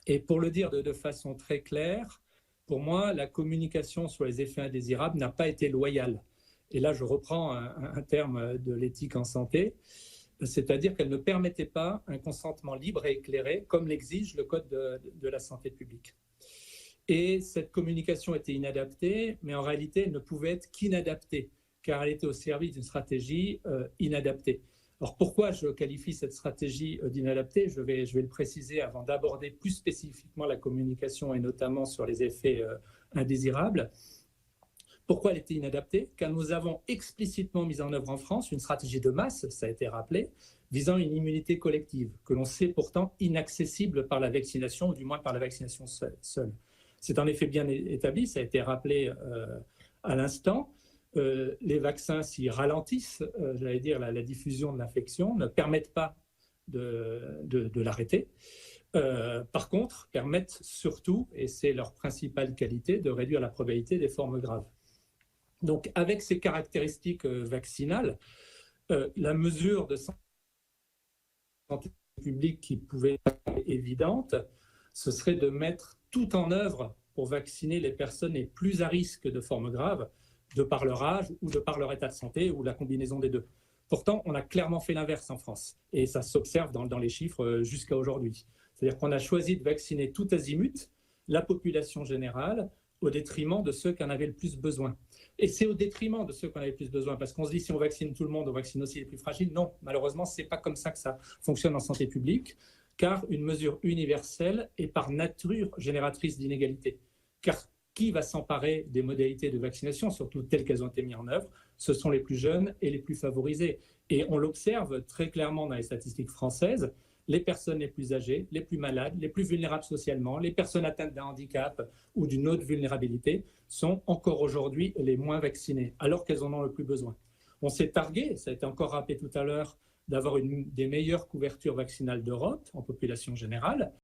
Et pour le dire de façon très claire, pour moi, la communication sur les effets indésirables n'a pas été loyale. Et là, je reprends un terme de l'éthique en santé, c'est-à-dire qu'elle ne permettait pas un consentement libre et éclairé, comme l'exige le Code de la santé publique. Et cette communication était inadaptée, mais en réalité, elle ne pouvait être qu'inadaptée, car elle était au service d'une stratégie inadaptée. Alors pourquoi je qualifie cette stratégie d'inadaptée ? Je vais le préciser avant d'aborder plus spécifiquement la communication et notamment sur les effets indésirables. Pourquoi elle était inadaptée ? Car nous avons explicitement mis en œuvre en France une stratégie de masse, ça a été rappelé, visant une immunité collective, que l'on sait pourtant inaccessible par la vaccination, ou du moins par la vaccination seule. C'est en effet bien établi, ça a été rappelé à l'instant. Les vaccins, s'ils ralentissent, j'allais dire, la diffusion de l'infection, ne permettent pas de l'arrêter. Par contre, permettent surtout, et c'est leur principale qualité, de réduire la probabilité des formes graves. Donc, avec ces caractéristiques vaccinales, la mesure de santé publique qui pouvait être évidente, ce serait de mettre tout en œuvre pour vacciner les personnes les plus à risque de formes graves, de par leur âge ou de par leur état de santé ou la combinaison des deux. Pourtant, on a clairement fait l'inverse en France et ça s'observe dans les chiffres jusqu'à aujourd'hui. C'est-à-dire qu'on a choisi de vacciner tout azimut la population générale au détriment de ceux qui en avaient le plus besoin. Et c'est au détriment de ceux qui en avaient le plus besoin, parce qu'on se dit si on vaccine tout le monde, on vaccine aussi les plus fragiles. Non, malheureusement, ce n'est pas comme ça que ça fonctionne en santé publique, car une mesure universelle est par nature génératrice d'inégalités. Car qui va s'emparer des modalités de vaccination, surtout telles qu'elles ont été mises en œuvre? Ce sont les plus jeunes et les plus favorisés. Et on l'observe très clairement dans les statistiques françaises, les personnes les plus âgées, les plus malades, les plus vulnérables socialement, les personnes atteintes d'un handicap ou d'une autre vulnérabilité sont encore aujourd'hui les moins vaccinées, alors qu'elles en ont le plus besoin. On s'est targué, ça a été encore rappelé tout à l'heure, d'avoir une des meilleures couvertures vaccinales d'Europe en population générale.